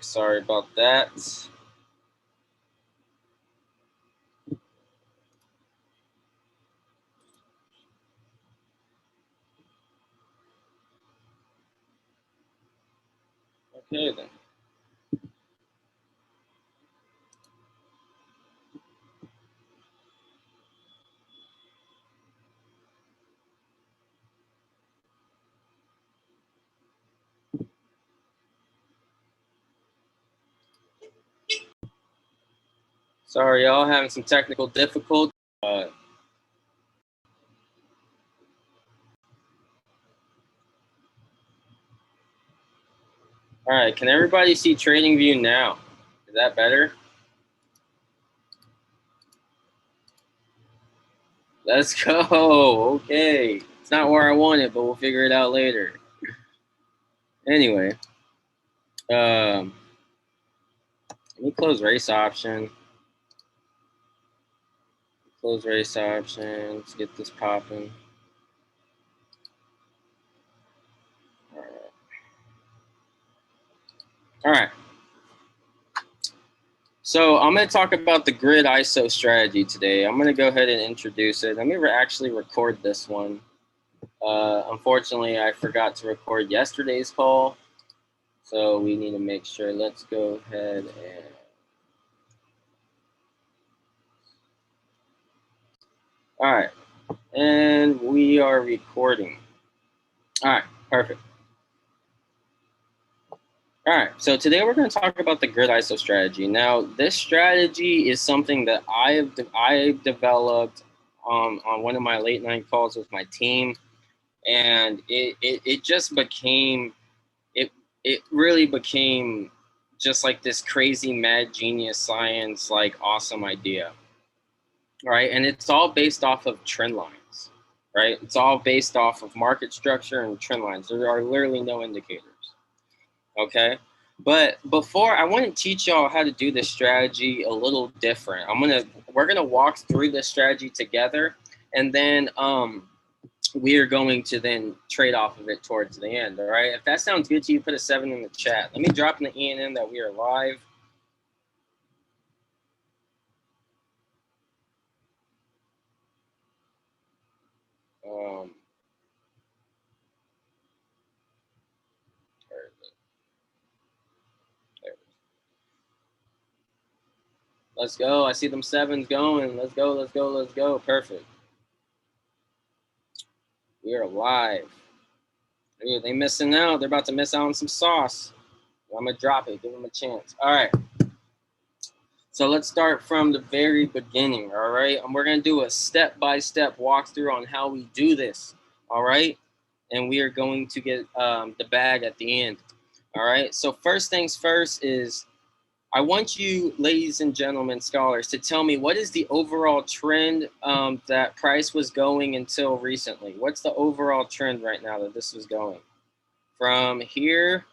Sorry about that. Okay then. Sorry, y'all, having some technical difficulties. All right, can everybody see TradingView now? Is that better? Let's go. Okay. It's not where I want it, but we'll figure it out later. Anyway, let me close race option. Close race option. Let's get this popping. All right. So I'm going to talk about the grid ISO strategy today. I'm going to go ahead and introduce it. Let me actually record this one. Unfortunately, I forgot to record yesterday's call. So we need to make sure. Let's go ahead and... All right. And we are recording. All right. Perfect. All right, so today we're going to talk about the grid ISO strategy. Now, this strategy is something that I've developed on one of my late night calls with my team, and it just became it really became just like this crazy mad genius science like awesome idea, right? And it's all based off of trend lines, right? It's all based off of market structure and trend lines. There are literally no indicators. Okay. But before, I want to teach y'all how to do this strategy a little different. We're gonna walk through this strategy together, and then we are going to then trade off of it towards the end. All right. If that sounds good to you, put a 7 in the chat. Let me drop in the ENN that we are live. Let's go. I see them 7s going. Let's go. Let's go. Let's go. Perfect. We are live. Ooh, they missing out. They're about to miss out on some sauce. I'm going to drop it. Give them a chance. All right. So let's start from the very beginning, all right? And we're going to do a step-by-step walkthrough on how we do this, all right? And we are going to get the bag at the end, all right? So first things first is I want you, ladies and gentlemen, scholars, to tell me what is the overall trend that price was going until recently? What's the overall trend right now that this was going? From here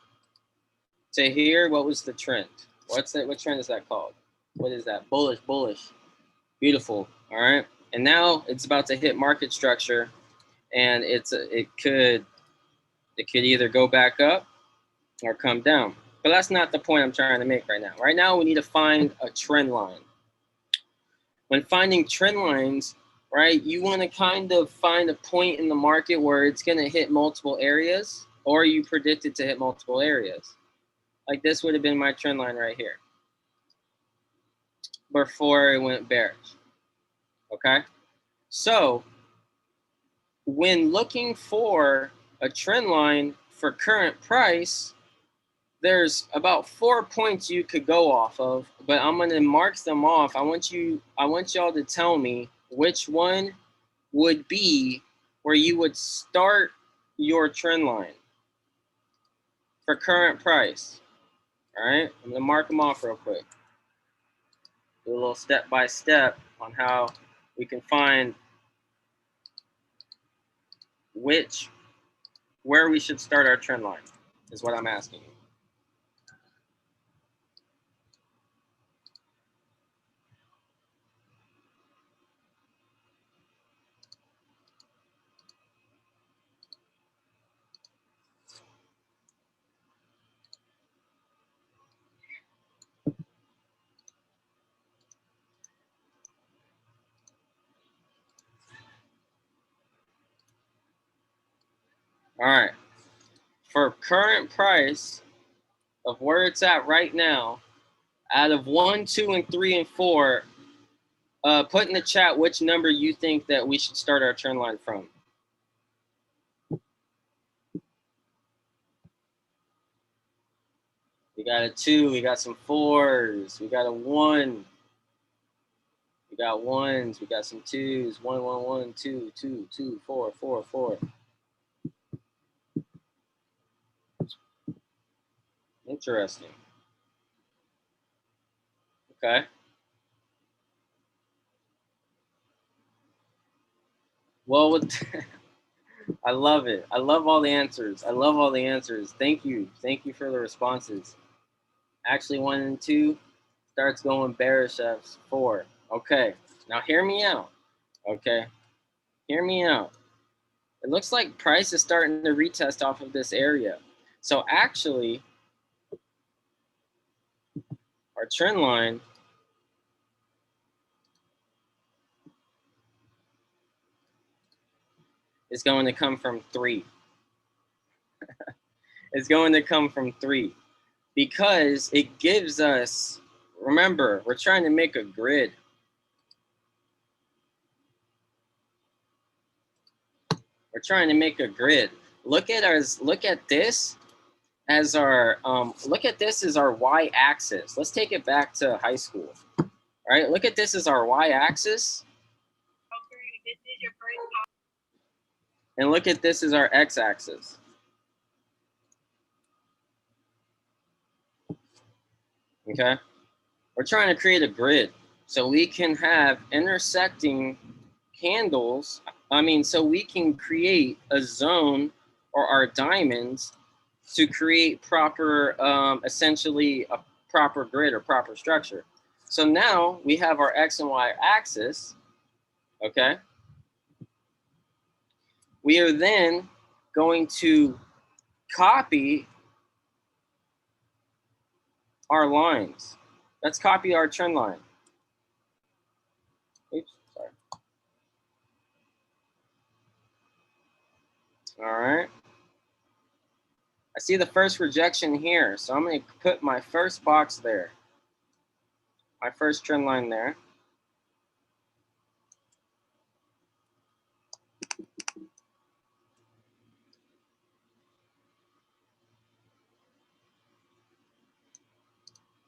to here, what was the trend? What trend is that called? What is that? Bullish, bullish. Beautiful. All right. And now it's about to hit market structure, and it could either go back up or come down. But that's not the point I'm trying to make right now. Right now, we need to find a trend line. When finding trend lines, right, you want to kind of find a point in the market where it's going to hit multiple areas, or you predict it to hit multiple areas. Like this would have been my trend line right here before it went bearish. Okay? So when looking for a trend line for current price, there's about 4 points you could go off of, but I'm going to mark them off. I want y'all to tell me which one would be where you would start your trend line for current price. All right, I'm going to mark them off real quick. Do a little step by step on how we can find where we should start our trend line is what I'm asking you. All right. For current price of where it's at right now, out of 1, 2, and 3, and 4, put in the chat which number you think that we should start our trend line from. We got a 2, we got some 4s, we got a 1, we got 1s, we got some 2s, 1, 1, 1, 2, 2, 2, 4, 4, 4. Interesting. Okay. Well, with I love it. I love all the answers. I love all the answers. Thank you. Thank you for the responses. Actually, 1 and 2 starts going bearish at 4. Okay. Now hear me out. Okay. Hear me out. It looks like price is starting to retest off of this area. So actually, our trend line is going to come from 3. It's going to come from 3 because it gives us, remember, we're trying to make a grid. We're trying to make a grid. Look at this as our look at this as our y-axis. Let's take it back to high school. All right, look at this as our y-axis. And look at this as our x-axis. Okay? We're trying to create a grid so we can have intersecting candles. So we can create a zone or our diamonds to create proper, essentially a proper grid or proper structure. So now we have our X and Y axis, okay? We are then going to copy our lines. Let's copy our trend line. Oops, sorry. All right. I see the first rejection here, so I'm going to put my first box there. My first trend line there.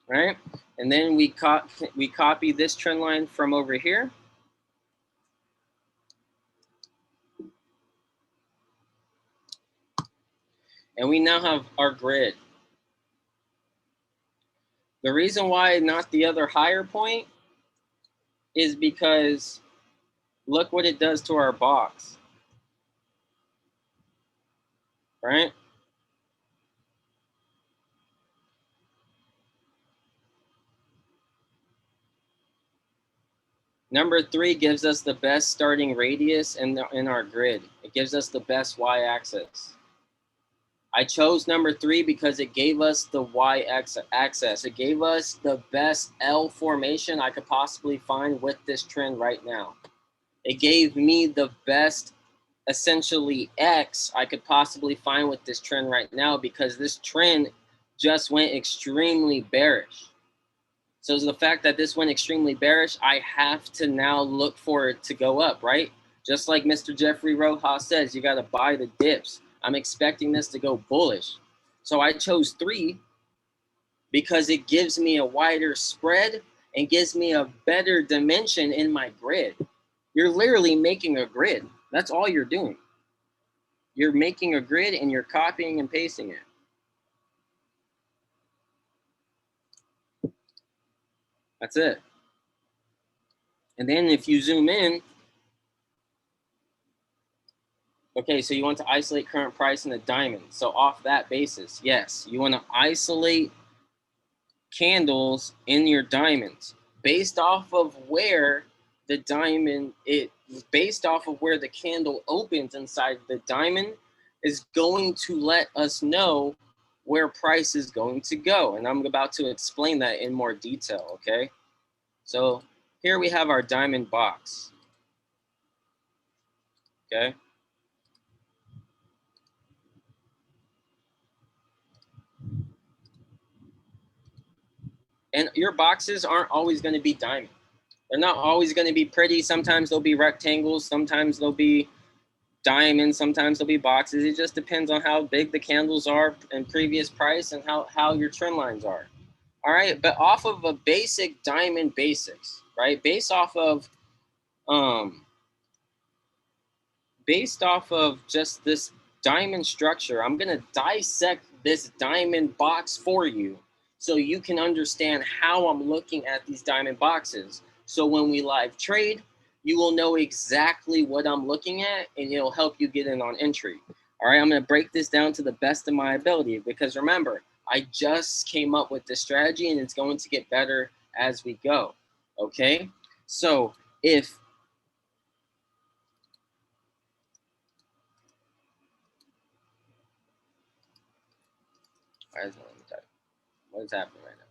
Right? And then we copy this trend line from over here. And we now have our grid. The reason why not the other higher point is because look what it does to our box. Right? Number 3 gives us the best starting radius in our grid. It gives us the best y-axis. I chose number 3 because it gave us the y-axis. It gave us the best L formation I could possibly find with this trend right now. It gave me the best, essentially, X I could possibly find with this trend right now because this trend just went extremely bearish. So the fact that this went extremely bearish, I have to now look for it to go up, right? Just like Mr. Jeffrey Rojas says, you got to buy the dips. I'm expecting this to go bullish. So I chose 3 because it gives me a wider spread and gives me a better dimension in my grid. You're literally making a grid. That's all you're doing. You're making a grid and you're copying and pasting it. That's it. And then if you zoom in, okay, so you want to isolate current price in the diamond. So off that basis, yes, you want to isolate candles in your diamonds based off of where the diamond, based off of where the candle opens inside the diamond is going to let us know where price is going to go. And I'm about to explain that in more detail, okay? So here we have our diamond box, okay? And your boxes aren't always going to be diamond. They're not always going to be pretty. Sometimes they'll be rectangles. Sometimes they'll be diamonds. Sometimes they'll be boxes. It just depends on how big the candles are and previous price and how your trend lines are. All right. But off of a basic diamond basics, right? Based off of just this diamond structure, I'm going to dissect this diamond box for you so you can understand how I'm looking at these diamond boxes. So when we live trade, you will know exactly what I'm looking at and it'll help you get in on entry. All right, I'm going to break this down to the best of my ability because remember, I just came up with this strategy and it's going to get better as we go. Okay, so if what is happening right now?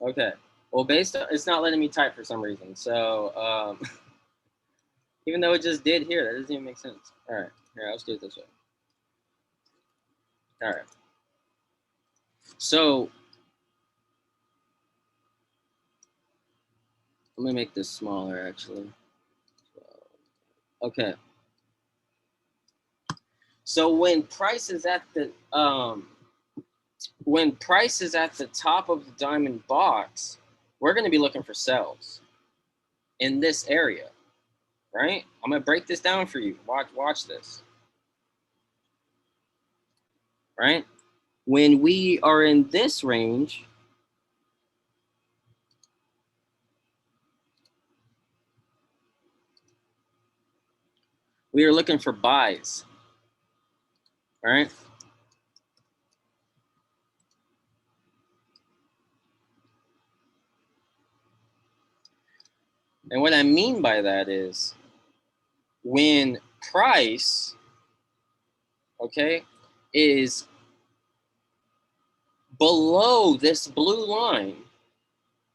Okay. Well, based on, it's not letting me type for some reason. So even though it just did here, that doesn't even make sense. All right. Here, let's do it this way. All right. So let me make this smaller actually. Okay. So when price is at the top of the diamond box, we're going to be looking for sells in this area, right? I'm going to break this down for you. Watch this. Right? When we are in this range, we are looking for buys. All right. And what I mean by that is when price, okay, is below this blue line,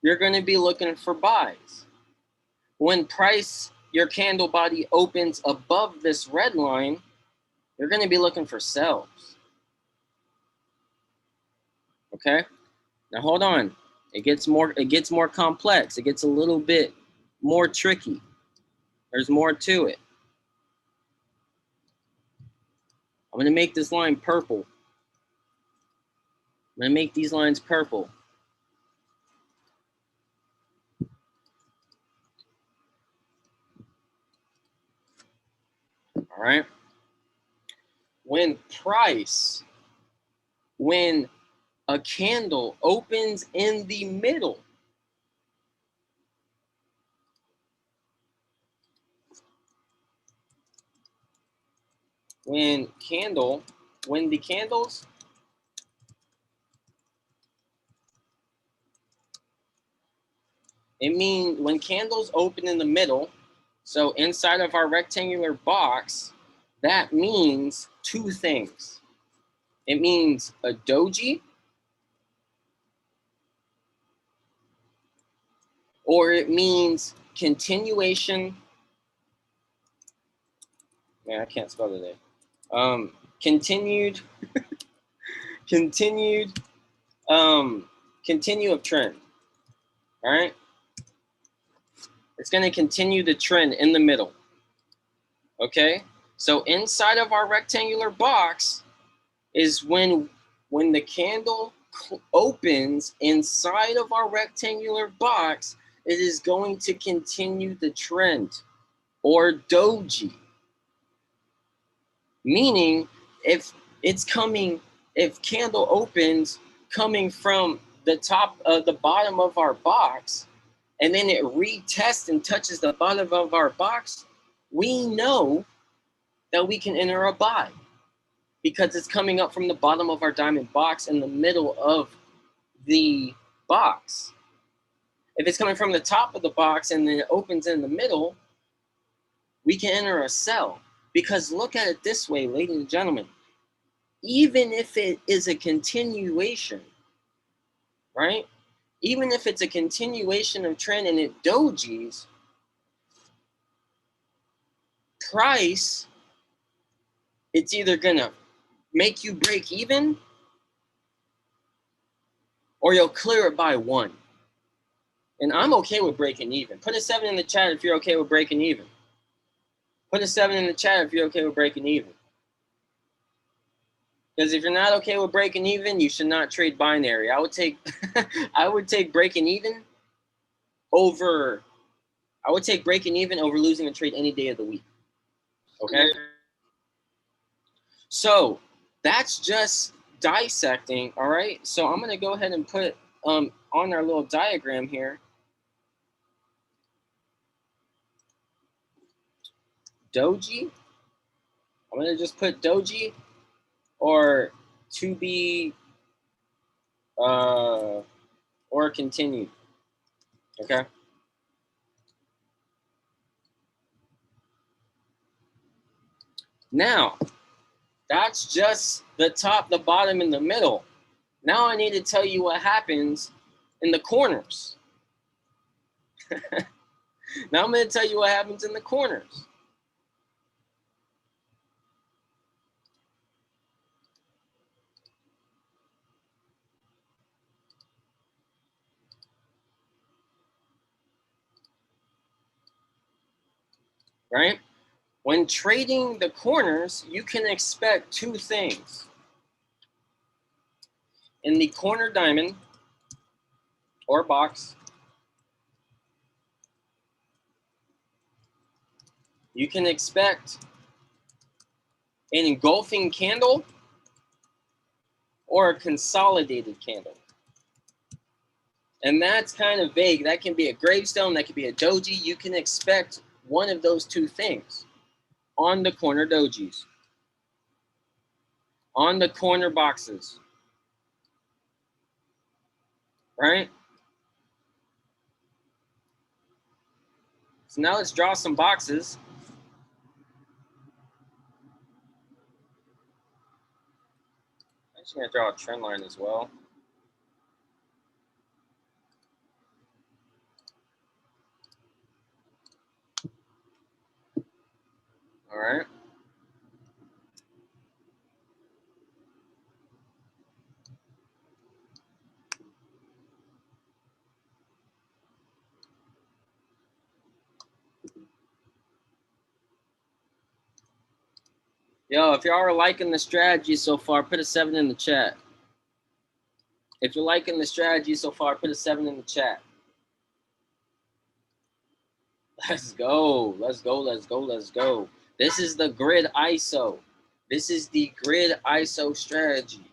you're going to be looking for buys. When price, your candle body opens above this red line, you're going to be looking for sells. Okay. Now hold on. It gets more complex. It gets a little bit more tricky. There's more to it. I'm going to make this line purple. I'm going to make these lines purple. All right. When a candle opens in the middle, when the candles when candles open in the middle, so inside of our rectangular box, that means two things. It means a doji, or it means continuation. Man, I can't spell today. Continued continue of trend. All right. It's going to continue the trend in the middle. Okay. So inside of our rectangular box is when the candle opens inside of our rectangular box, it is going to continue the trend or doji. Meaning if candle opens coming from the top of the bottom of our box, and then it retests and touches the bottom of our box, we know that we can enter a buy because it's coming up from the bottom of our diamond box in the middle of the box. If it's coming from the top of the box and then it opens in the middle, we can enter a sell. Because look at it this way, ladies and gentlemen, even if it is a continuation, right? even if it's a continuation of trend and it dojis, price, it's either gonna make you break even or you'll clear it by 1. And I'm okay with breaking even. Put a 7 in the chat if you're okay with breaking even. Put a 7 in the chat if you're okay with breaking even. Because if you're not okay with breaking even, you should not trade binary. I would take I would take breaking even over losing a trade any day of the week. Okay? So that's just dissecting, all right? So I'm gonna go ahead and put on our little diagram here. Doji. I'm gonna just put doji or to be or continued. Okay. Now, that's just the top, the bottom, and the middle. Now I need to tell you what happens in the corners. Now I'm going to tell you what happens in the corners. Right? When trading the corners, you can expect 2 things. In the corner diamond or box, you can expect an engulfing candle or a consolidated candle. And that's kind of vague. That can be a gravestone, that could be a doji. You can expect one of those 2 things on the corner dojis, on the corner boxes, right? So now let's draw some boxes. I'm just gonna draw a trend line as well. All right. Yo, if y'all are liking the strategy so far, put a 7 in the chat. If you're liking the strategy so far, put a 7 in the chat. Let's go. Let's go. Let's go. Let's go. This is the grid ISO. This is the grid ISO strategy.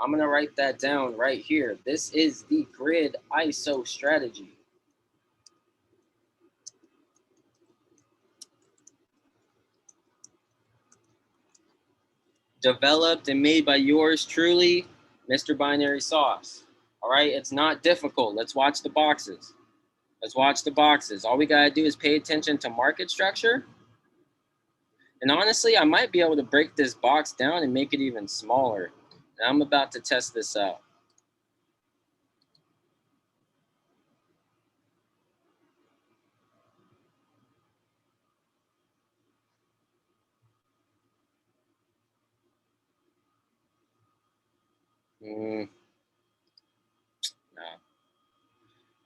I'm going to write that down right here. This is the grid ISO strategy. Developed and made by yours truly, Mr. Binary Sauce. All right, it's not difficult. Let's watch the boxes. Let's watch the boxes. All we got to do is pay attention to market structure. And honestly, I might be able to break this box down and make it even smaller. And I'm about to test this out. No.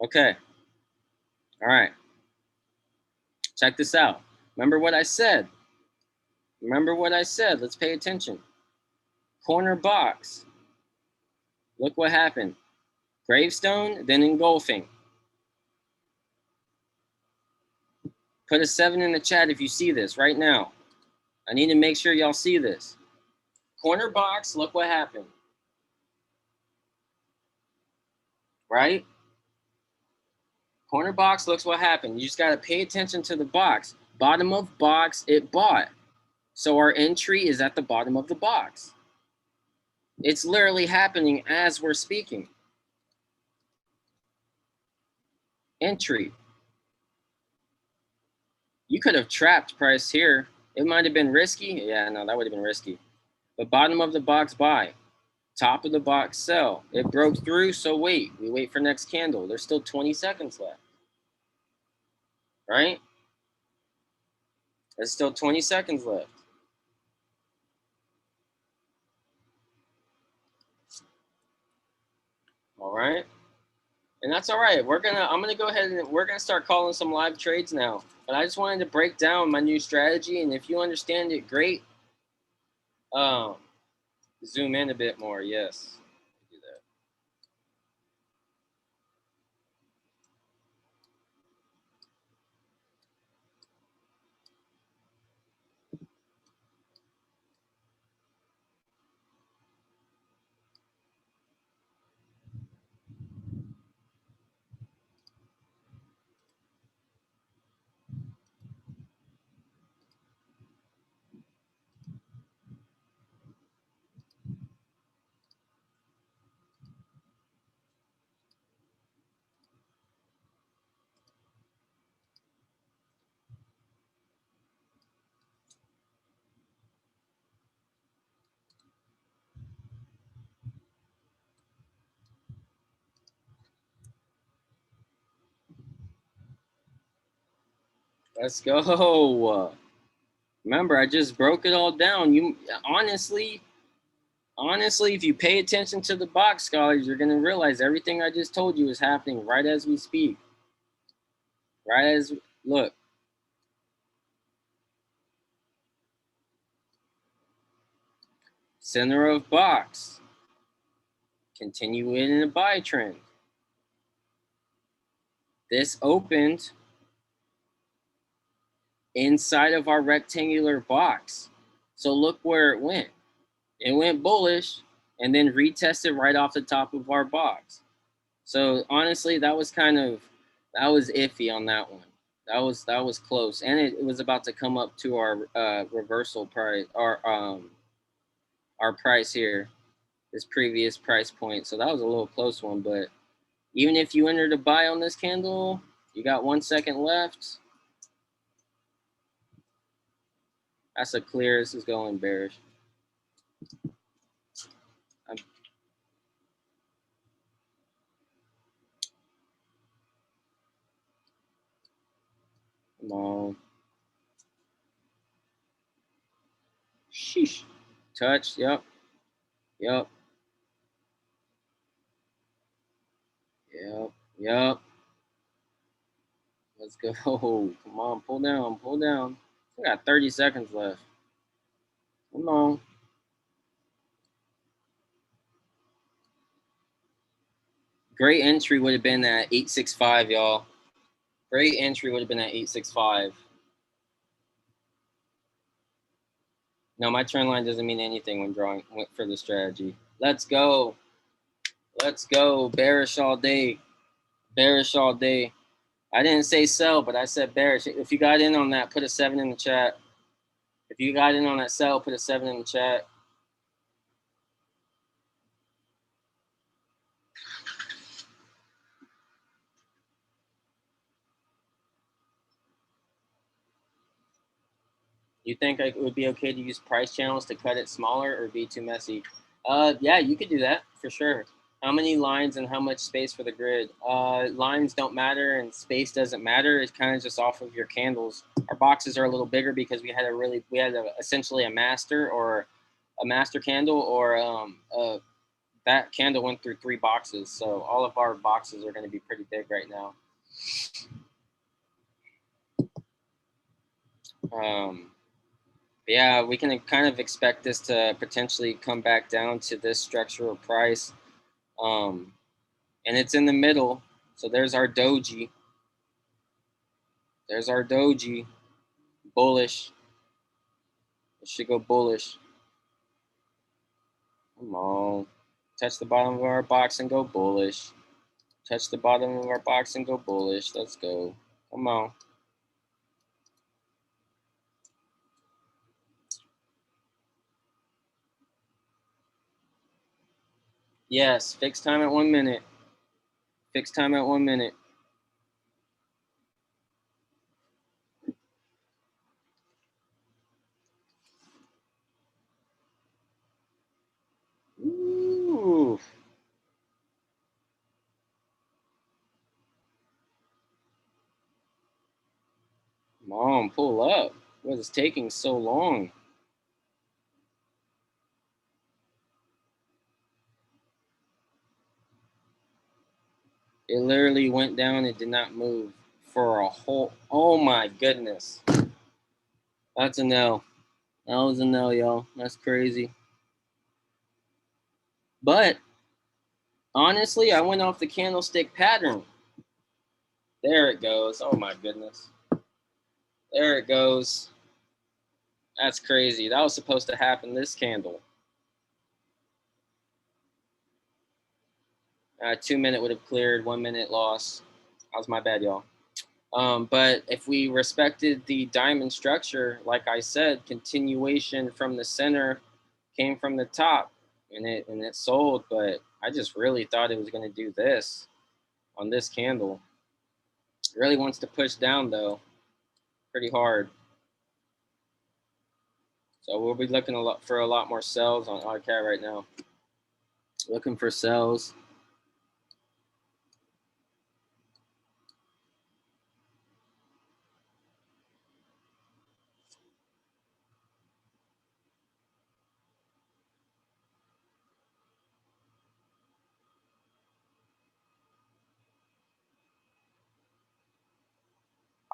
Okay. All right. Check this out. Remember what I said. Remember what I said. Let's pay attention. Corner box. Look what happened. Gravestone, then engulfing. Put a 7 in the chat if you see this right now. I need to make sure y'all see this. Corner box, look what happened. Right? Corner box, looks what happened. You just got to pay attention to the box. Bottom of box, it bought. So our entry is at the bottom of the box. It's literally happening as we're speaking. Entry. You could have trapped price here. It might have been risky. Yeah, no, that would have been risky. But bottom of the box buy. Top of the box sell. It broke through, so wait. We wait for next candle. There's still 20 seconds left. Right? There's still 20 seconds left. All right. And that's all right. I'm gonna go ahead and we're gonna start calling some live trades now. But I just wanted to break down my new strategy, and if you understand it, great. Zoom in a bit more. Yes. Do that. Let's go. Remember, I just broke it all down. You honestly, if you pay attention to the box scholars, you're gonna realize everything I just told you is happening right as we speak. Right as look. Center of box. Continue in a buy trend. This opened inside of our rectangular box. So look where it went. It went bullish and then retested right off the top of our box. So honestly, that was iffy on that one. That was close, and it was about to come up to our reversal price, our price here, this previous price point. So that was a little close one, but even if you entered a buy on this candle, you got 1 second left. That's a clear. This is going bearish. Come on. Sheesh. Touch. Yep. Yep. Yep. Yep. Let's go. Come on. Pull down. Pull down. We got 30 seconds left. Come on. Great entry would have been at 865, y'all. Great entry would have been at 865. No, my trend line doesn't mean anything when drawing for the strategy. Let's go. Let's go. Bearish all day. Bearish all day. I didn't say sell, but I said bearish. If you got in on that, put a 7 in the chat. If you got in on that sell, put a 7 in the chat. You think it would be okay to use price channels to cut it smaller or be too messy? Yeah, you could do that for sure. How many lines and how much space for the grid? Lines don't matter and space doesn't matter. It's kind of just off of your candles. Our boxes are a little bigger because we had essentially a master or a master candle or that candle went through 3 boxes. So all of our boxes are going to be pretty big right now. Yeah, we can kind of expect this to potentially come back down to this structural price. And it's in the middle. So there's our doji. There's our doji. Bullish. It should go bullish. Come on. Touch the bottom of our box and go bullish. Touch the bottom of our box and go bullish. Let's go. Come on. Yes, fixed time at 1 minute. Fixed time at 1 minute. Ooh, on, pull up. What is taking so long? It literally went down and did not move for a whole. Oh my goodness. That's an L. That was an L, y'all. That's crazy. But honestly, I went off the candlestick pattern. There it goes. Oh my goodness. There it goes. That's crazy. That was supposed to happen this candle. 2 minute would have cleared, 1 minute loss. That was my bad, y'all. But if we respected the diamond structure, like I said, continuation from the center came from the top, and it sold. But I just really thought it was going to do this on this candle. It really wants to push down though, pretty hard. So we'll be looking for a lot more sells on RCAT right now. Looking for sells.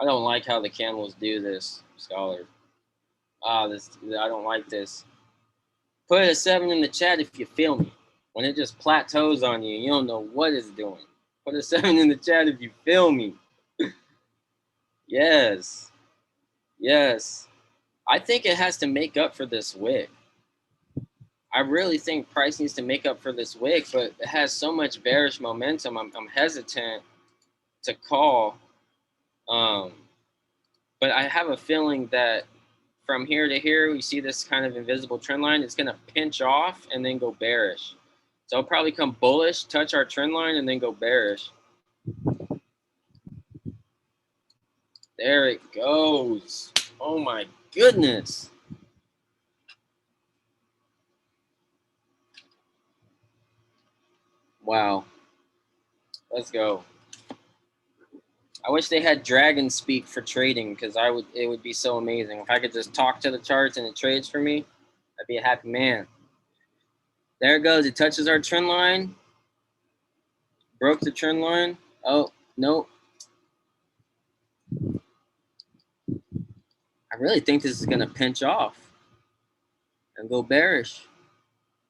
I don't like how the candles do this, Scholar. I don't like this. Put a 7 in the chat if you feel me. When it just plateaus on you, you don't know what it's doing. Put a 7 in the chat if you feel me. Yes. Yes. I think it has to make up for this wick. I really think price needs to make up for this wick, but it has so much bearish momentum. I'm hesitant to call. But I have a feeling that from here to here, we see this kind of invisible trend line. It's going to pinch off and then go bearish. So it'll probably come bullish, touch our trend line, and then go bearish. There it goes. Oh my goodness. Wow. Let's go. I wish they had Dragon Speak for trading, because it would be so amazing. If I could just talk to the charts and it trades for me, I'd be a happy man. There it goes. It touches our trend line. Broke the trend line. Oh, nope. I really think this is going to pinch off and go bearish.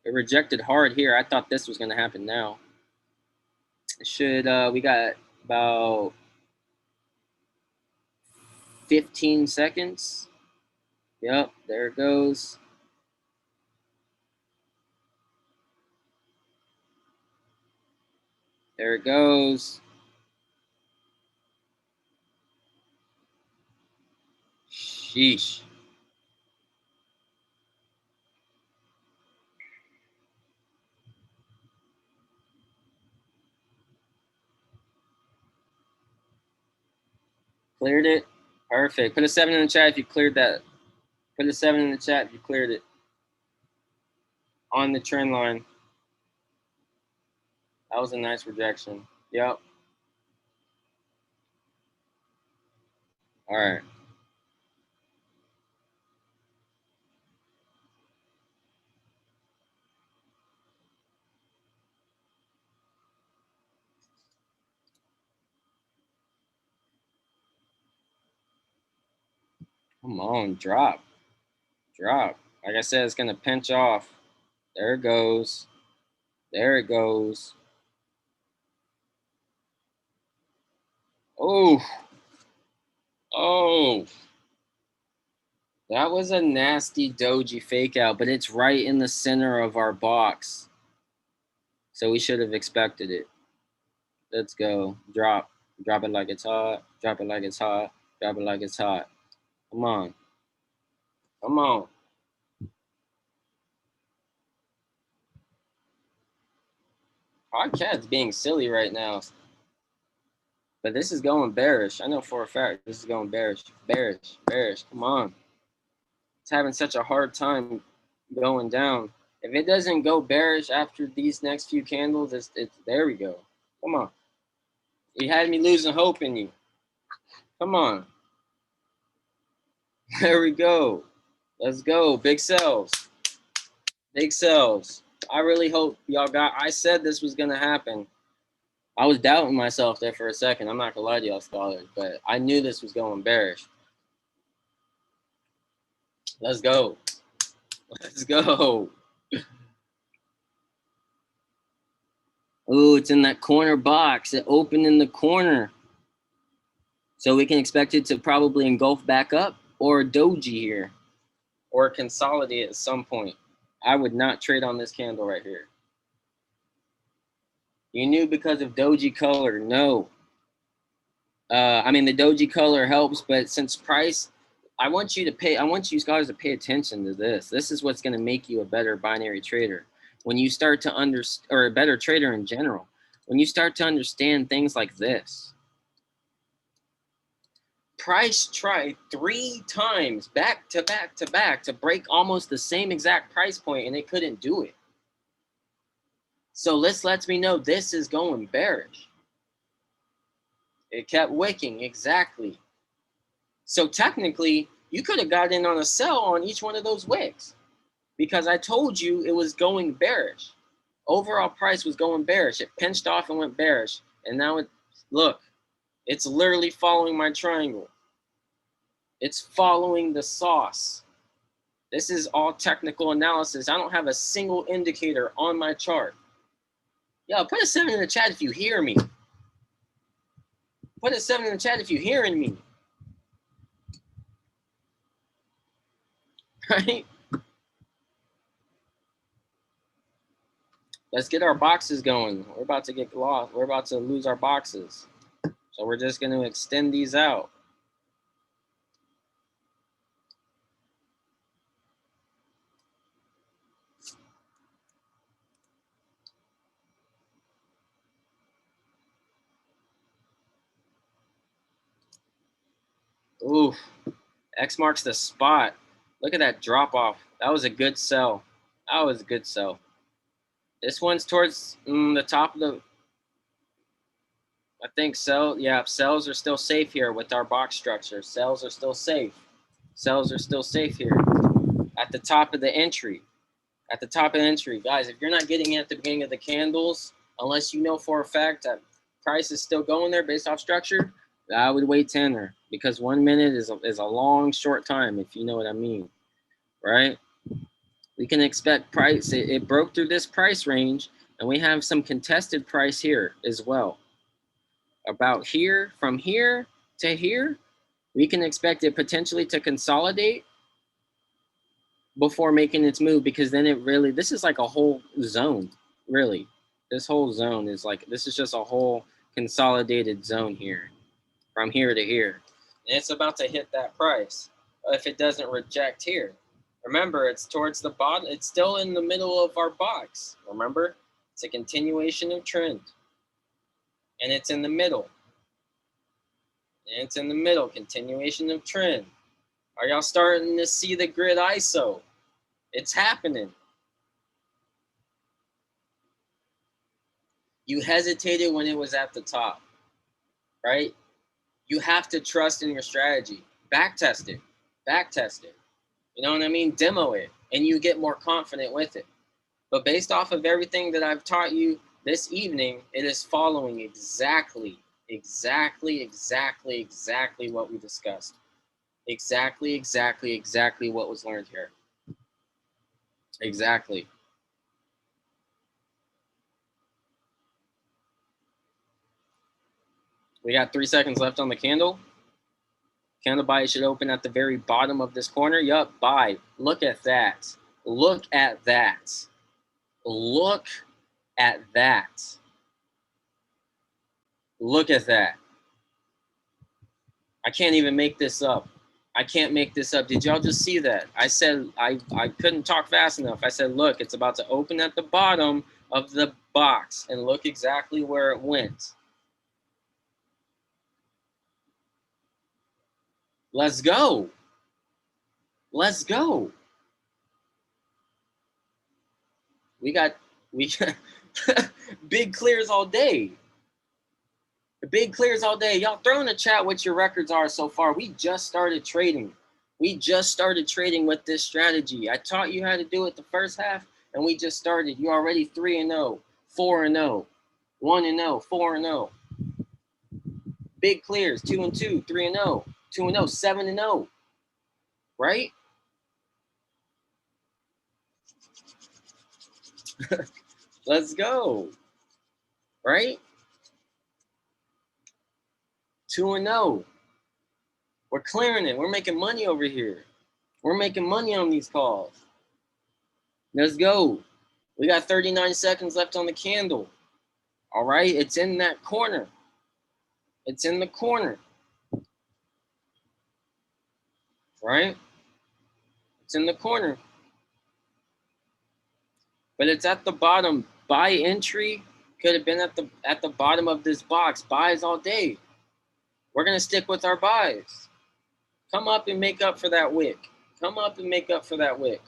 It rejected hard here. I thought this was going to happen now. It should, we got about 15 seconds. Yep, there it goes. There it goes. Sheesh. Cleared it. Perfect. Put a 7 in the chat if you cleared that. Put a 7 in the chat if you cleared it. On the trend line. That was a nice rejection. Yep. All right. Come on, drop. Drop. Like I said, it's going to pinch off. There it goes. There it goes. Oh. Oh. That was a nasty doji fake out, but it's right in the center of our box. So we should have expected it. Let's go. Drop. Drop it like it's hot. Drop it like it's hot. Drop it like it's hot. Come on. Come on. Podcast's being silly right now. But this is going bearish. I know for a fact this is going bearish. Bearish. Bearish. Come on. It's having such a hard time going down. If it doesn't go bearish after these next few candles, it's there we go. Come on. You had me losing hope in you. Come on. There we go. Let's go. Big sells. Big sells. I really hope y'all got. I said this was gonna happen. I was doubting myself there for a second. I'm not gonna lie to y'all, scholars, but I knew this was going bearish. Let's go. Let's go. Oh, it's in that corner box. It opened in the corner. So we can expect it to probably engulf back up or a doji here or consolidate at some point. I would not trade on this candle right here. You knew because of doji color. No. I mean, the doji color helps, but since price, I want you guys to pay attention to this. This is what's going to make you a better binary trader. When you start to or a better trader in general, when you start to understand things like this. Price tried 3 times back to back to back to break almost the same exact price point, and it couldn't do it. So this lets me know this is going bearish. It kept wicking, exactly. So technically, you could have got in on a sell on each one of those wicks because I told you it was going bearish. Overall price was going bearish. It pinched off and went bearish. And now look, it's literally following my triangle. It's following the sauce. This is all technical analysis. I don't have a single indicator on my chart. Yo, put a 7 in the chat if you hear me. Put a 7 in the chat if you're hearing me. Right? Let's get our boxes going. We're about to get lost. We're about to lose our boxes. So we're just going to extend these out. Oof. X marks the spot. Look at that drop off. That was a good sell. That was a good sell. This one's towards the top of the, I think sells are still safe here with our box structure. Sells are still safe. Sells are still safe here. At the top of the entry. At the top of the entry. Guys, if you're not getting it at the beginning of the candles, unless you know for a fact that price is still going there based off structure, I would wait tenor because 1 minute is a long, short time, if you know what I mean, right? We can expect price. It broke through this price range, and we have some contested price here as well. About here, from here to here, we can expect it potentially to consolidate before making its move because then this is like a whole zone, really. This whole zone is like, this is just a whole consolidated zone here. From here to here. And it's about to hit that price if it doesn't reject here. Remember, it's towards the bottom. It's still in the middle of our box. Remember, it's a continuation of trend. And it's in the middle. And it's in the middle, continuation of trend. Are y'all starting to see the grid ISO? It's happening. You hesitated when it was at the top, right? You have to trust in your strategy. Backtest it. Backtest it. You know what I mean? Demo it, and you get more confident with it. But based off of everything that I've taught you this evening, it is following exactly what we discussed. Exactly what was learned here. Exactly. We got 3 seconds left on the candle. Candle buy should open at the very bottom of this corner. Yup, buy. Look at that. Look at that. Look at that. Look at that. I can't even make this up. I can't make this up. Did y'all just see that? I said I couldn't talk fast enough. I said, look, it's about to open at the bottom of the box and look exactly where it went. Let's go. Let's go. We got big clears all day. Big clears all day. Y'all throw in the chat what your records are so far. We just started trading. We just started trading with this strategy. I taught you how to do it the first half, and we just started. You're already 3-0, 4-0, 1-0, 4-0. Big clears, 2-2, 3-0, 2-0, 7-0. Right? Let's go. Right? 2-0. We're clearing it. We're making money over here. We're making money on these calls. Let's go. We got 39 seconds left on the candle. All right. It's in that corner. It's in the corner. Right? It's in the corner. But it's at the bottom. Buy entry could have been at the bottom of this box. Buys all day. We're going to stick with our buys. Come up and make up for that wick. Come up and make up for that wick.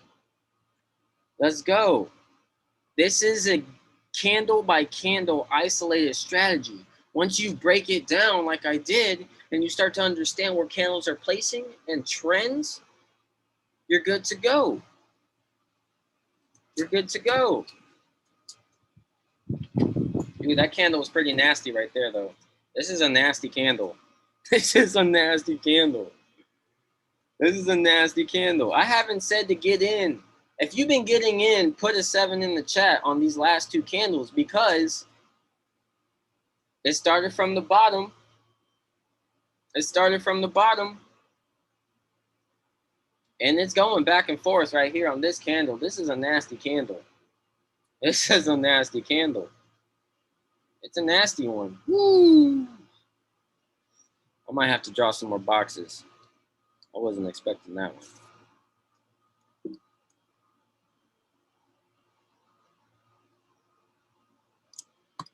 Let's go. This is a candle by candle isolated strategy. Once you break it down like I did, and you start to understand where candles are placing and trends, you're good to go. You're good to go. Dude, that candle was pretty nasty right there, though. This is a nasty candle. This is a nasty candle. This is a nasty candle. I haven't said to get in. If you've been getting in, put a 7 in the chat on these last two candles because it started from the bottom. It started from the bottom. And it's going back and forth right here on this candle. This is a nasty candle. This is a nasty candle. It's a nasty one. Woo! I might have to draw some more boxes. I wasn't expecting that one.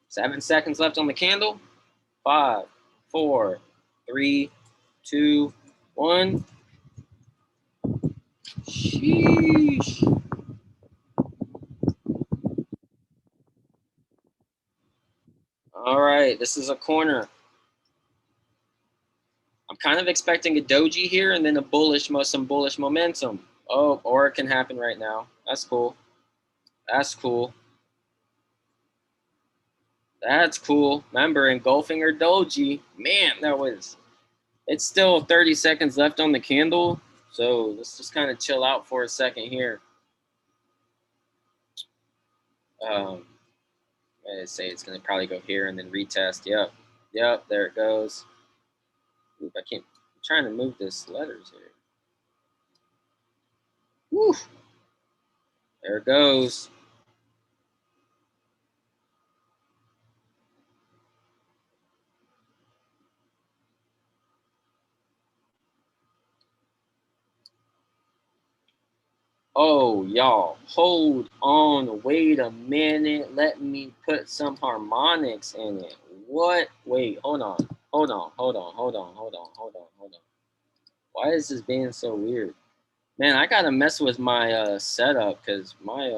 7 seconds left on the candle. 5, 4, 3, 2, 1. Sheesh. All right, this is a corner. I'm kind of expecting a doji here and then some bullish momentum. Oh, or it can happen right now. That's cool. That's cool. That's cool. Remember, engulfing or doji. Man, it's still 30 seconds left on the candle. So let's just kind of chill out for a second here. I say it's going to probably go here and then retest. Yep, there it goes. Oop, I'm trying to move this letters here. Woo! There it goes. Oh, y'all, hold on. Wait a minute. Let me put some harmonics in it. What? Wait, hold on. Why is this being so weird? Man, I gotta mess with my setup because my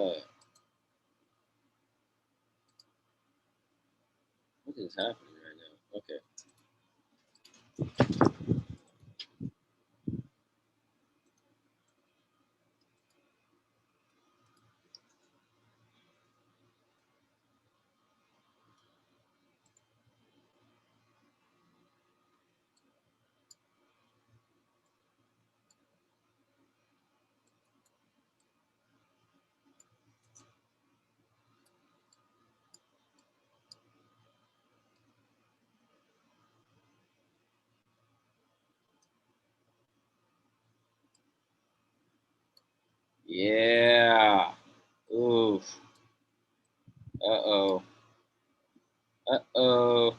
what is happening right now? Okay. Yeah. Oof. Uh-oh. Uh-oh.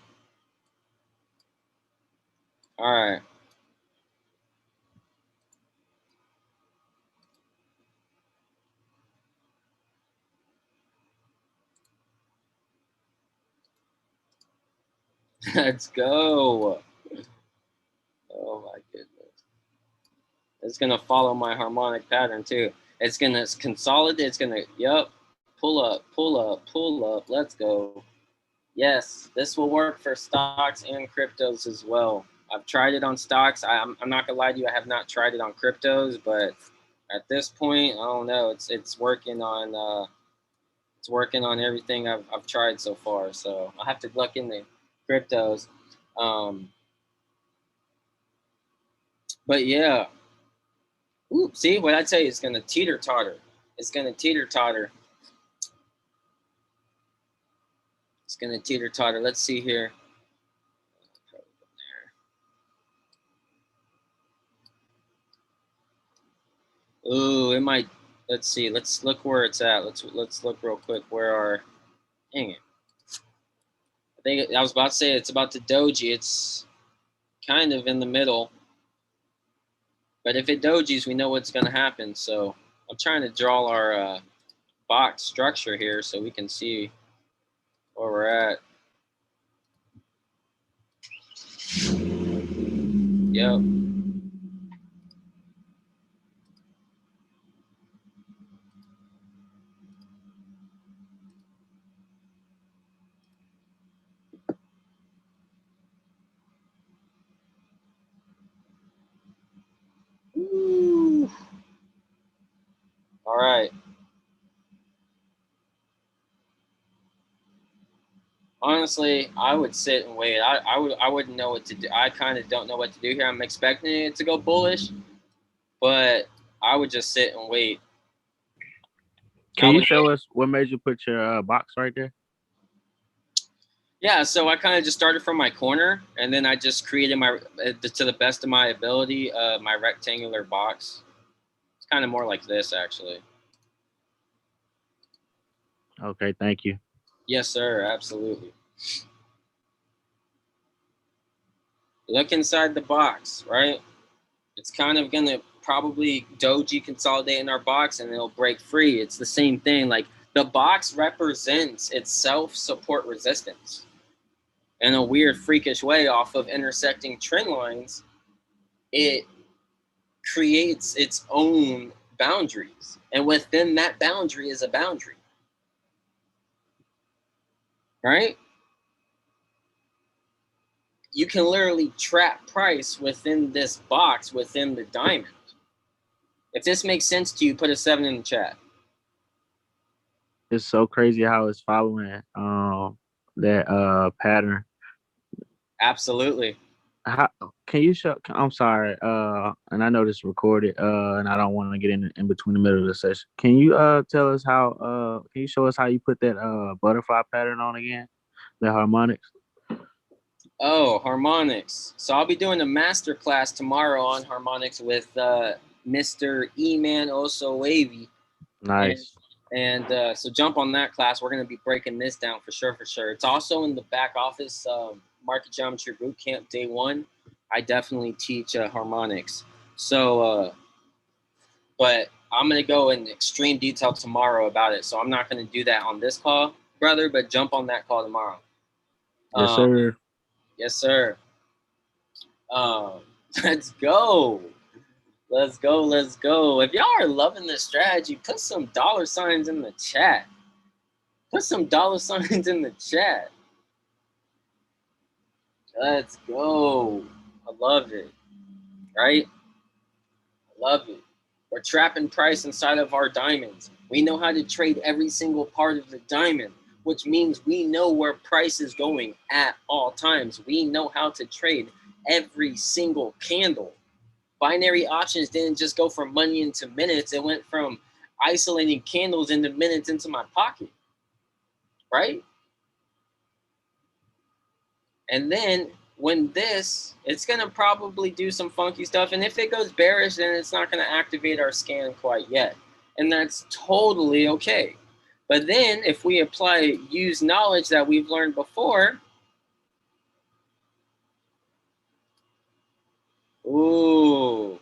All right. Let's go. Oh my goodness. It's gonna follow my harmonic pattern too. It's gonna consolidate. It's gonna, yep, pull up, pull up, pull up. Let's go. Yes, this will work for stocks and cryptos as well. I've tried it on stocks. I'm not gonna lie to you, I have not tried it on cryptos, but at this point, I don't know. It's working on everything I've tried so far. So I'll have to look into cryptos. Um, but yeah, ooh, see what I tell you, it's gonna teeter totter. It's gonna teeter totter. It's gonna teeter totter. Let's see here. Ooh, it might. Let's see. Let's look where it's at. Let's look real quick. Where are? Dang it. I think I was about to say it's about to doji. It's kind of in the middle. But if it dojis, we know what's going to happen. So I'm trying to draw our box structure here so we can see where we're at. Yep. Ooh. All right. Honestly, I would sit and wait. I wouldn't know what to do. I kind of don't know what to do here. I'm expecting it to go bullish, but I would just sit and wait. Can you show us what made you put your box right there? Yeah, so I kind of just started from my corner, and then I just created my, to the best of my ability, my rectangular box. It's kind of more like this, actually. Okay, thank you. Yes, sir, absolutely. Look inside the box, right? It's kind of gonna probably doji consolidate in our box, and it'll break free. It's the same thing. Like the box represents its self-support resistance in a weird, freakish way off of intersecting trend lines. It creates its own boundaries, and within that boundary is a boundary, right? You can literally trap price within this box, within the diamond. If this makes sense to you, put a 7 in the chat. It's so crazy how it's following that pattern. Absolutely. How can you show? I'm sorry, and I know this is recorded, and I don't want to get in between the middle of the session. Can you tell us how? Can you show us how you put that butterfly pattern on again? The harmonics. Oh, harmonics. So I'll be doing a master class tomorrow on harmonics with Mr. E-Man Also Wavy. Nice. And so jump on that class. We're going to be breaking this down for sure, for sure. It's also in the back office, Market Geometry Boot Camp Day 1. I definitely teach harmonics. So, but I'm going to go in extreme detail tomorrow about it. So I'm not going to do that on this call, brother, but jump on that call tomorrow. Yes, sir. Yes, sir. Let's go. Let's go. Let's go. If y'all are loving this strategy, put some dollar signs in the chat. Put some dollar signs in the chat. Let's go. I love it. Right? I love it. We're trapping price inside of our diamonds. We know how to trade every single part of the diamond, which means we know where price is going at all times. We know how to trade every single candle. Binary options didn't just go from money into minutes. It went from isolating candles into minutes into my pocket. Right? And then when it's going to probably do some funky stuff. And if it goes bearish, then it's not going to activate our scan quite yet. And that's totally okay. But then if we use knowledge that we've learned before, ooh,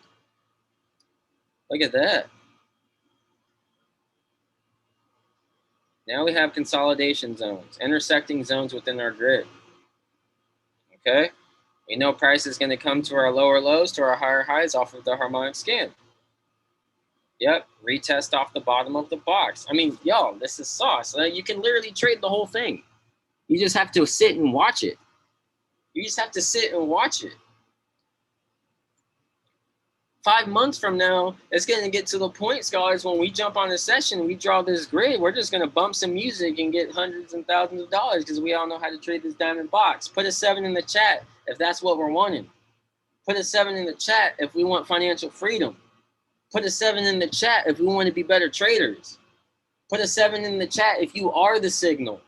look at that. Now we have consolidation zones, intersecting zones within our grid. Okay? We know price is going to come to our lower lows, to our higher highs off of the harmonic scan. Yep, retest off the bottom of the box. I mean, yo, this is sauce. You can literally trade the whole thing. You just have to sit and watch it. You just have to sit and watch it. 5 months from now, it's going to get to the point, scholars, when we jump on a session, we draw this grid, we're just going to bump some music and get hundreds and thousands of dollars because we all know how to trade this diamond box. Put a 7 in the chat if that's what we're wanting. Put a 7 in the chat if we want financial freedom. Put a 7 in the chat if we want to be better traders. Put a 7 in the chat if you are the signal.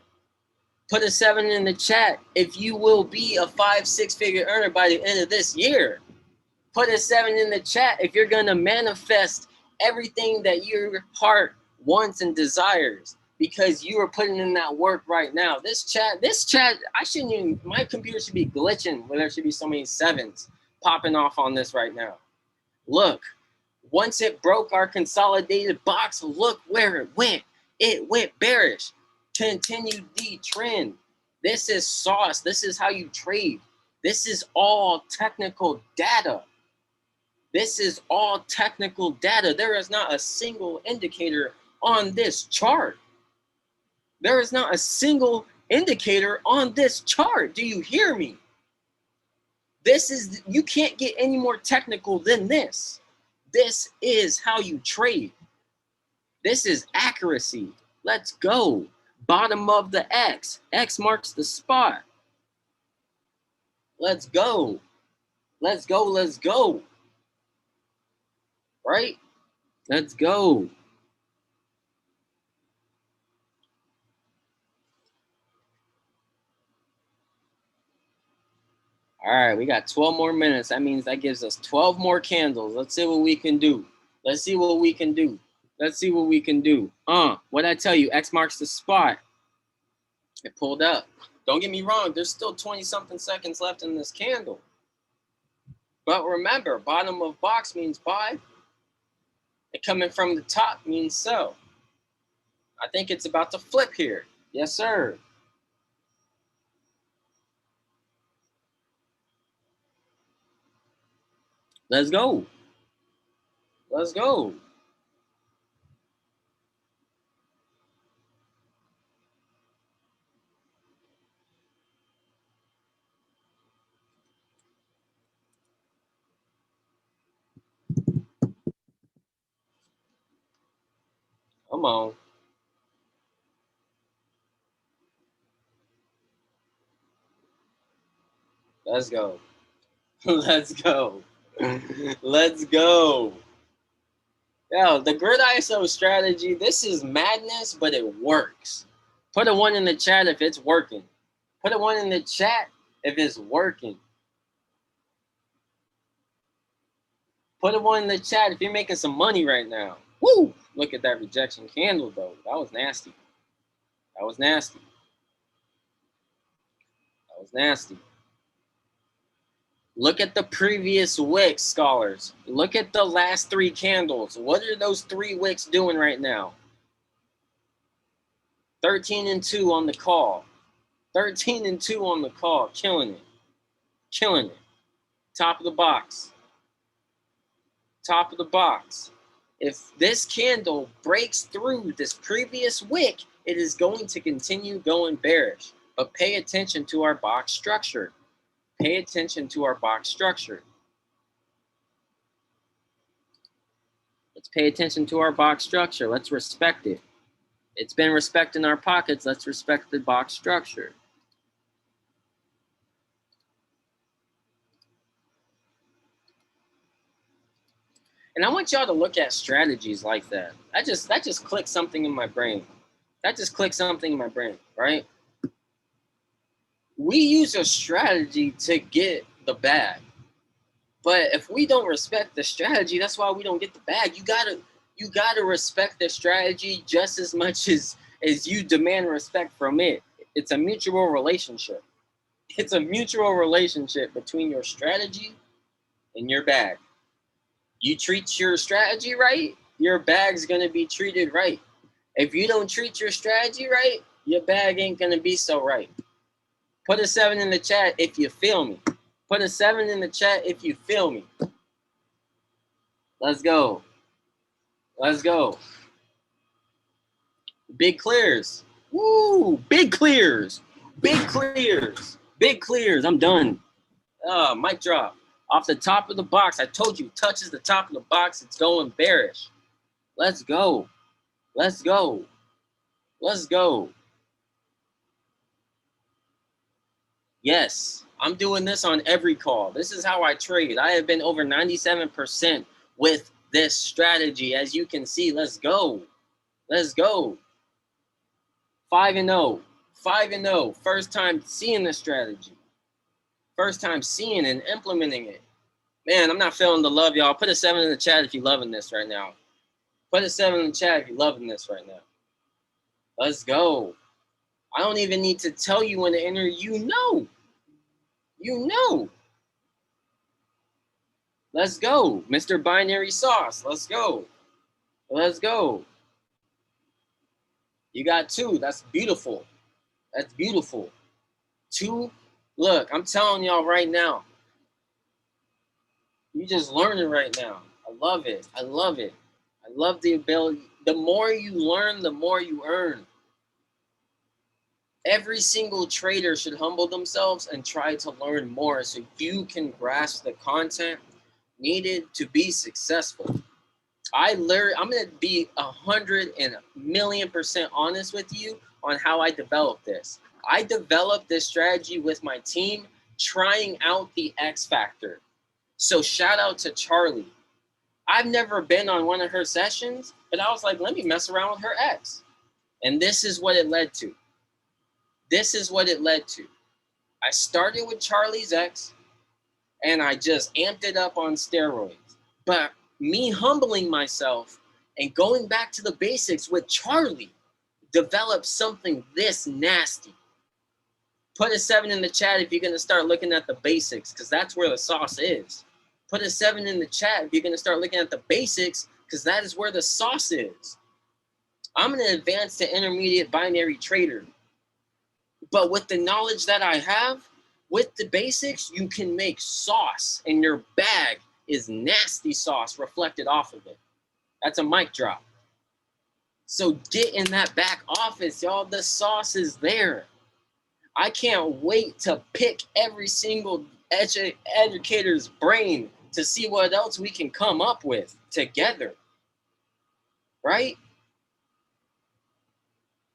Put a 7 in the chat if you will be a 5-6 figure earner by the end of this year. Put a 7 in the chat if you're going to manifest everything that your heart wants and desires because you are putting in that work right now. This chat, I shouldn't even, my computer should be glitching where there should be so many 7s popping off on this right now. Look, once it broke our consolidated box, look where it went. It went bearish. Continued the trend. This is sauce. This is how you trade. This is all technical data. This is all technical data. There is not a single indicator on this chart. There is not a single indicator on this chart. Do you hear me? This is, you can't get any more technical than this. This is how you trade. This is accuracy. Let's go. Bottom of the X. X marks the spot. Let's go. Let's go. Let's go. Right? Let's go. All right, we got 12 more minutes. That means that gives us 12 more candles. Let's see what we can do. Let's see what we can do. Let's see what we can do. What'd I tell you? X marks the spot. It pulled up. Don't get me wrong. There's still 20-something seconds left in this candle. But remember, bottom of box means buy. It coming from the top means sell. I think it's about to flip here. Yes, sir. Let's go. Let's go. Come on. Let's go. Let's go. Let's go. Yo, the grid ISO strategy, this is madness, but it works. Put a 1 in the chat if it's working. Put a 1 in the chat if it's working. Put a 1 in the chat if you're making some money right now. Woo! Look at that rejection candle, though. That was nasty. That was nasty. That was nasty. Look at the previous wicks, scholars. Look at the last 3 candles. What are those 3 wicks doing right now? 13 and 2 on the call. 13 and 2 on the call. Killing it. Killing it. Top of the box. Top of the box. If this candle breaks through this previous wick, it is going to continue going bearish. But pay attention to our box structure. Pay attention to our box structure. Let's pay attention to our box structure. Let's respect it. It's been respecting our pockets. Let's respect the box structure. And I want y'all to look at strategies like that. That just clicked something in my brain. That just clicked something in my brain, right? We use a strategy to get the bag. But if we don't respect the strategy, that's why we don't get the bag. You gotta respect the strategy just as much as you demand respect from it. It's a mutual relationship. It's a mutual relationship between your strategy and your bag. You treat your strategy right, your bag's gonna be treated right. If you don't treat your strategy right, your bag ain't gonna be so right. Put a 7 in the chat if you feel me. Put a 7 in the chat if you feel me. Let's go. Let's go. Big clears. Woo! Big clears. Big clears. Big clears. I'm done. Mic drop. Off the top of the box. I told you, touches the top of the box, it's going bearish. Let's go. Let's go. Let's go. Yes, I'm doing this on every call. This is how I trade. I have been over 97% with this strategy. As you can see, let's go. Let's go. 5-0. 5-0. First time seeing this strategy. First time seeing and implementing it. Man, I'm not feeling the love, y'all. Put a 7 in the chat if you're loving this right now. Put a 7 in the chat if you're loving this right now. Let's go. I don't even need to tell you when to enter. You know. You know. Let's go. Mr. Binary Sauce. Let's go. Let's go. You got 2. That's beautiful. That's beautiful. 2. Look, I'm telling y'all right now. You just learning right now. I love it. I love it. I love the ability. The more you learn, the more you earn. Every single trader should humble themselves and try to learn more so you can grasp the content needed to be successful. I'm going to be 100,000,000% honest with you on how I developed this. I developed this strategy with my team, trying out the X Factor. So shout out to Charlie. I've never been on one of her sessions, but I was like, let me mess around with her X. And this is what it led to. This is what it led to. I started with Charlie's X, and I just amped it up on steroids. But me humbling myself and going back to the basics with Charlie developed something this nasty. Put a 7 in the chat if you're going to start looking at the basics, because that's where the sauce is. Put a 7 in the chat if you're going to start looking at the basics, because that is where the sauce is. I'm an advanced to intermediate binary trader. But with the knowledge that I have, with the basics, you can make sauce, and your bag is nasty sauce reflected off of it. That's a mic drop. So get in that back office, y'all. The sauce is there. I can't wait to pick every single educator's brain to see what else we can come up with together. Right?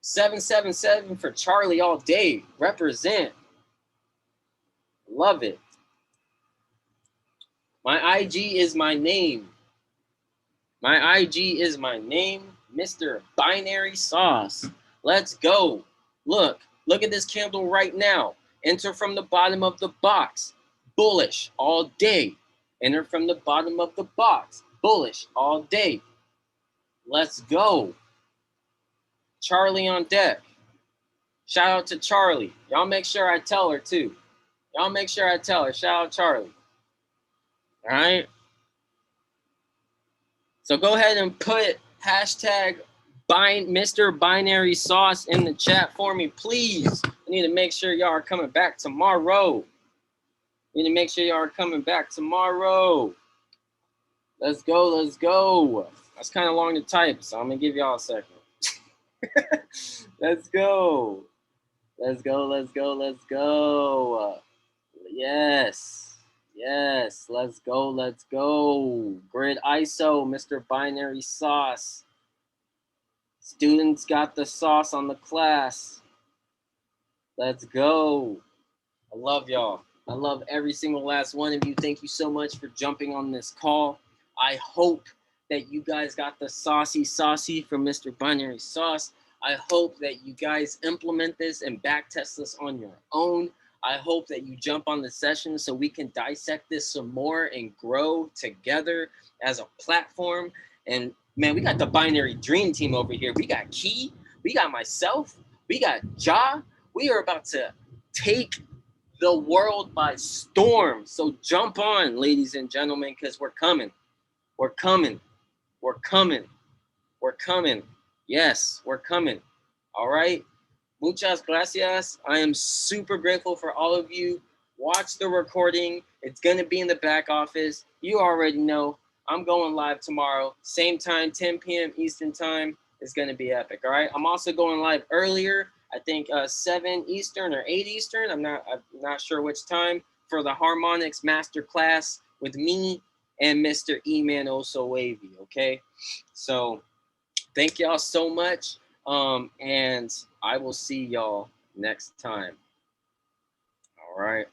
777 for Charlie all day. Represent. Love it. My IG is my name. My IG is my name, Mr. Binary Sauce. Let's go. Look at this candle right now. Enter from the bottom of the box. Bullish all day. Enter from the bottom of the box. Bullish all day. Let's go. Charlie on deck. Shout out to Charlie. Y'all make sure I tell her too. Y'all make sure I tell her. Shout out Charlie. All right. So go ahead and put hashtag Mr. Binary Sauce in the chat for me, please. I need to make sure y'all are coming back tomorrow. Let's go, let's go. That's kind of long to type, so I'm gonna give y'all a second. Let's go. Let's go, let's go, let's go. Yes, let's go, let's go. Grid ISO, Mr. Binary Sauce. Students got the sauce on the class. Let's go. I love y'all. I love every single last one of you. Thank you so much for jumping on this call. I hope that you guys got the saucy from Mr. Binary Sauce. I hope that you guys implement this and backtest this on your own. I hope that you jump on the session so we can dissect this some more and grow together as a platform. And man, we got the Binary Dream Team over here. We got Key, we got myself, we got Ja. We are about to take the world by storm. So jump on, ladies and gentlemen, because we're coming. We're coming. We're coming. We're coming. Yes, we're coming. All right. Muchas gracias. I am super grateful for all of you. Watch the recording. It's going to be in the back office. You already know. I'm going live tomorrow. Same time, 10 p.m. Eastern time. It's going to be epic. All right. I'm also going live earlier. I think 7 Eastern or 8 Eastern. I'm not sure which time for the Harmonics Masterclass with me and Mr. E-Man Also Wavy, okay? So thank y'all so much, and I will see y'all next time. All right.